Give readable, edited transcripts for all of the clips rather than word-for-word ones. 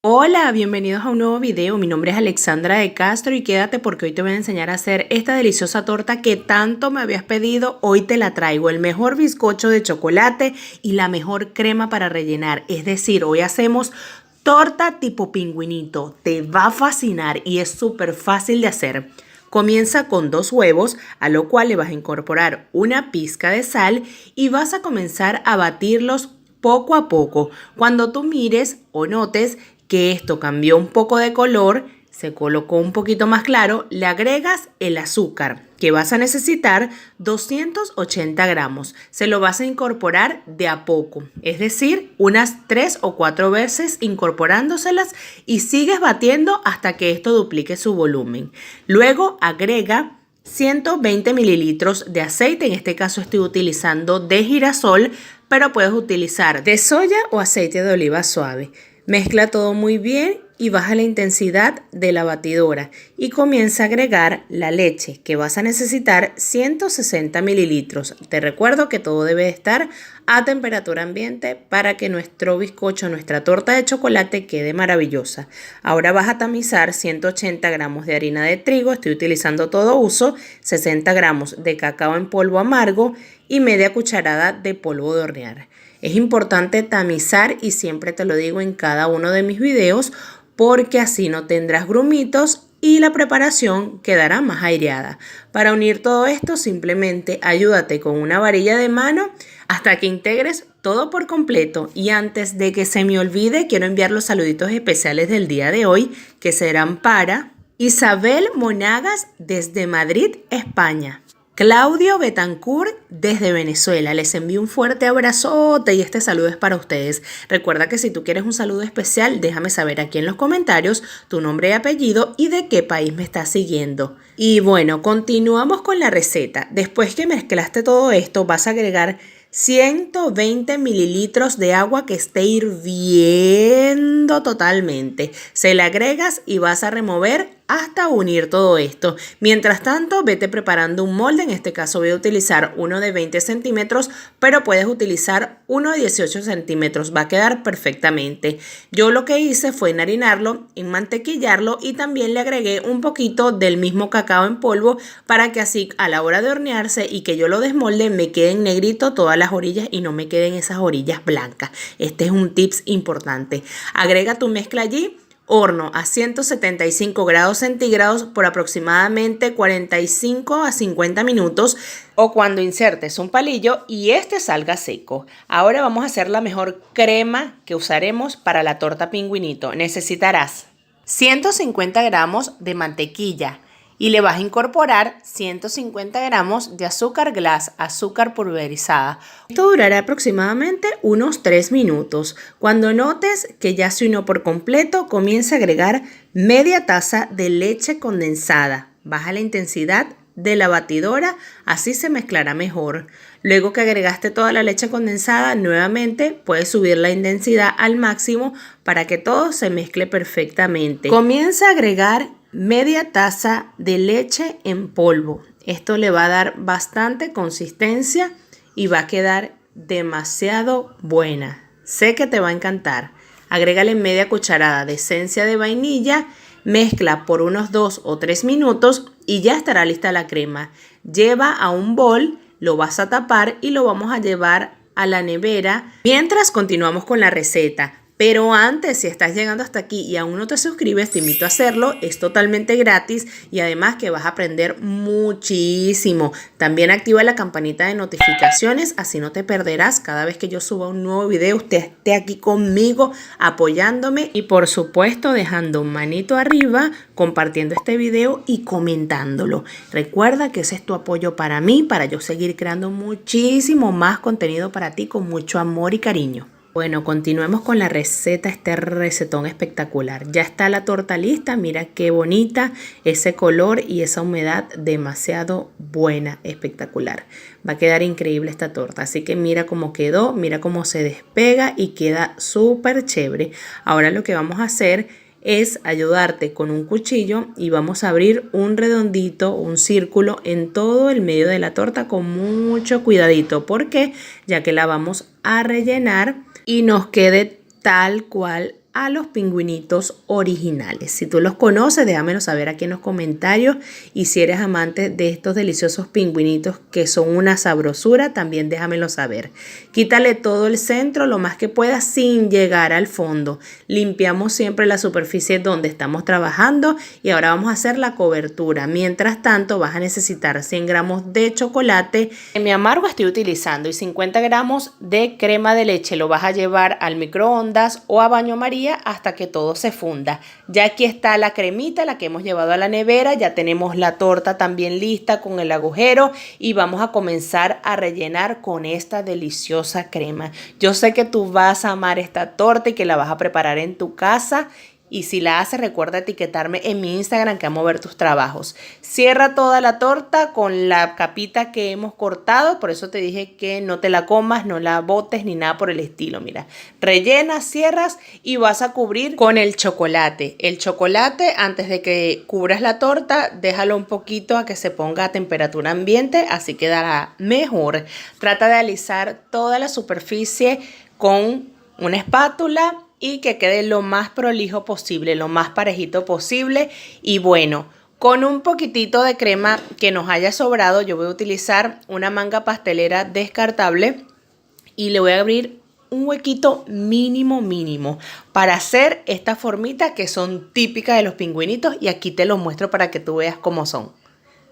Hola, bienvenidos a un nuevo video. Mi nombre es Alexandra de Castro y quédate porque hoy te voy a enseñar a hacer esta deliciosa torta que tanto me habías pedido. Hoy te la traigo, el mejor bizcocho de chocolate y la mejor crema para rellenar. Es decir, hoy hacemos torta tipo pingüinito. Te va a fascinar y es súper fácil de hacer. Comienza con 2 huevos, a lo cual le vas a incorporar una pizca de sal y vas a comenzar a batirlos poco a poco. Cuando tú mires o notes que esto cambió un poco de color, se colocó un poquito más claro, le agregas el azúcar, que vas a necesitar 280 gramos. Se lo vas a incorporar de a poco, es decir, unas 3 o 4 veces incorporándoselas y sigues batiendo hasta que esto duplique su volumen. Luego agrega 120 mililitros de aceite, en este caso estoy utilizando de girasol, pero puedes utilizar de soya o aceite de oliva suave. Mezcla todo muy bien y baja la intensidad de la batidora y comienza a agregar la leche, que vas a necesitar 160 mililitros. Te recuerdo que todo debe estar a temperatura ambiente para que nuestro bizcocho, nuestra torta de chocolate quede maravillosa. Ahora vas a tamizar 180 gramos de harina de trigo, estoy utilizando todo uso, 60 gramos de cacao en polvo amargo y media cucharada de polvo de hornear. Es importante tamizar y siempre te lo digo en cada uno de mis videos porque así no tendrás grumitos y la preparación quedará más aireada. Para unir todo esto simplemente ayúdate con una varilla de mano hasta que integres todo por completo. Y antes de que se me olvide, quiero enviar los saluditos especiales del día de hoy que serán para Isabel Monagas desde Madrid, España. Claudio Betancourt desde Venezuela. Les envío un fuerte abrazote y este saludo es para ustedes. Recuerda que si tú quieres un saludo especial, déjame saber aquí en los comentarios tu nombre y apellido y de qué país me estás siguiendo. Y bueno, continuamos con la receta. Después que mezclaste todo esto, vas a agregar 120 mililitros de agua que esté hirviendo totalmente. Se le agregas y vas a remover hasta unir todo esto. Mientras tanto, vete preparando un molde. En este caso voy a utilizar uno de 20 centímetros, pero puedes utilizar uno de 18 centímetros. Va a quedar perfectamente. Yo lo que hice fue enharinarlo, enmantequillarlo y también le agregué un poquito del mismo cacao en polvo para que así a la hora de hornearse y que yo lo desmolde me queden negrito todas las orillas y no me queden esas orillas blancas. Este es un tips importante. Agrega tu mezcla allí. Horno a 175 grados centígrados por aproximadamente 45 a 50 minutos o cuando insertes un palillo y este salga seco. Ahora vamos a hacer la mejor crema que usaremos para la torta pingüinito. Necesitarás 150 gramos de mantequilla y le vas a incorporar 150 gramos de azúcar glass, azúcar pulverizada. Esto durará aproximadamente unos 3 minutos. Cuando notes que ya se unió por completo, comienza a agregar media taza de leche condensada. Baja la intensidad de la batidora, así se mezclará mejor. Luego que agregaste toda la leche condensada, nuevamente puedes subir la intensidad al máximo para que todo se mezcle perfectamente. Comienza a agregar media taza de leche en polvo. Esto le va a dar bastante consistencia y va a quedar demasiado buena. Sé que te va a encantar. Agrégale media cucharada de esencia de vainilla, mezcla por unos 2 o 3 minutos y ya estará lista la crema. Lleva a un bol, lo vas a tapar y lo vamos a llevar a la nevera mientras continuamos con la receta. Pero antes, si estás llegando hasta aquí y aún no te suscribes, te invito a hacerlo. Es totalmente gratis y además que vas a aprender muchísimo. También activa la campanita de notificaciones, así no te perderás cada vez que yo suba un nuevo video. Usted esté aquí conmigo apoyándome y por supuesto dejando un manito arriba, compartiendo este video y comentándolo. Recuerda que ese es tu apoyo para mí, para yo seguir creando muchísimo más contenido para ti con mucho amor y cariño. Bueno, continuemos con la receta, este recetón espectacular. Ya está la torta lista, mira qué bonita, ese color y esa humedad demasiado buena, espectacular. Va a quedar increíble esta torta, así que mira cómo quedó, mira cómo se despega y queda súper chévere. Ahora lo que vamos a hacer es ayudarte con un cuchillo y vamos a abrir un redondito, un círculo en todo el medio de la torta con mucho cuidadito, porque ya que la vamos a rellenar y nos quede tal cual a los pingüinitos originales. Si tú los conoces, déjamelo saber aquí en los comentarios. Y si eres amante de estos deliciosos pingüinitos que son una sabrosura, también déjamelo saber. Quítale todo el centro lo más que puedas sin llegar al fondo. Limpiamos siempre la superficie donde estamos trabajando y ahora vamos a hacer la cobertura. Mientras tanto, vas a necesitar 100 gramos de chocolate. En mi amargo estoy utilizando y 50 gramos de crema de leche. Lo vas a llevar al microondas o a baño María hasta que todo se funda. Ya aquí está la cremita, la que hemos llevado a la nevera. Ya tenemos la torta también lista con el agujero y vamos a comenzar a rellenar con esta deliciosa crema. Yo sé que tú vas a amar esta torta y que la vas a preparar en tu casa. Y si la haces, recuerda etiquetarme en mi Instagram que amo ver tus trabajos. Cierra toda la torta con la capita que hemos cortado. Por eso te dije que no te la comas, no la botes ni nada por el estilo. Mira, rellenas, cierras y vas a cubrir con el chocolate. El chocolate, antes de que cubras la torta, déjalo un poquito a que se ponga a temperatura ambiente. Así quedará mejor. Trata de alisar toda la superficie con una espátula y que quede lo más prolijo posible, lo más parejito posible. Y bueno, con un poquitito de crema que nos haya sobrado, yo voy a utilizar una manga pastelera descartable y le voy a abrir un huequito mínimo para hacer estas formitas que son típicas de los pingüinitos, y aquí te los muestro para que tú veas cómo son.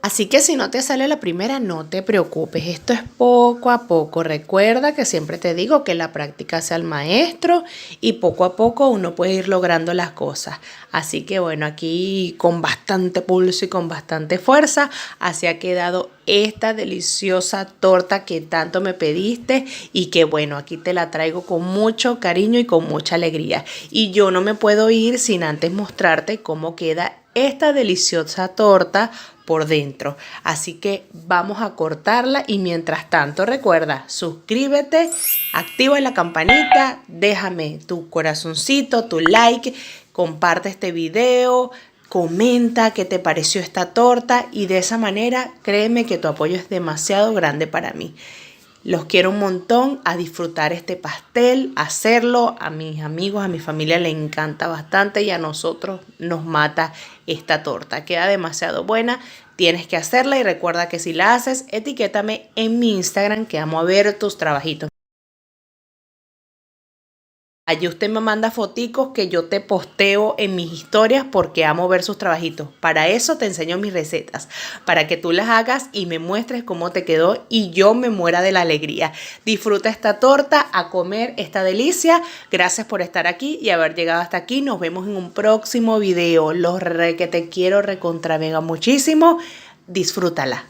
Así que si no te sale la primera, no te preocupes, esto es poco a poco. Recuerda que siempre te digo que la práctica sea el maestro y poco a poco uno puede ir logrando las cosas. Así que bueno, aquí con bastante pulso y con bastante fuerza, así ha quedado esta deliciosa torta que tanto me pediste y que bueno, aquí te la traigo con mucho cariño y con mucha alegría. Y yo no me puedo ir sin antes mostrarte cómo queda esta deliciosa torta por dentro. Así que vamos a cortarla y mientras tanto recuerda, suscríbete, activa la campanita, déjame tu corazoncito, tu like, comparte este video, comenta qué te pareció esta torta y de esa manera créeme que tu apoyo es demasiado grande para mí. Los quiero un montón, a disfrutar este pastel, a hacerlo. A mis amigos, a mi familia le encanta bastante y a nosotros nos mata esta torta. Queda demasiado buena, tienes que hacerla y recuerda que si la haces, etiquétame en mi Instagram que amo a ver tus trabajitos. Allí usted me manda foticos que yo te posteo en mis historias porque amo ver sus trabajitos. Para eso te enseño mis recetas, para que tú las hagas y me muestres cómo te quedó y yo me muera de la alegría. Disfruta esta torta, a comer esta delicia. Gracias por estar aquí y haber llegado hasta aquí. Nos vemos en un próximo video. Que te quiero recontra mega muchísimo. Disfrútala.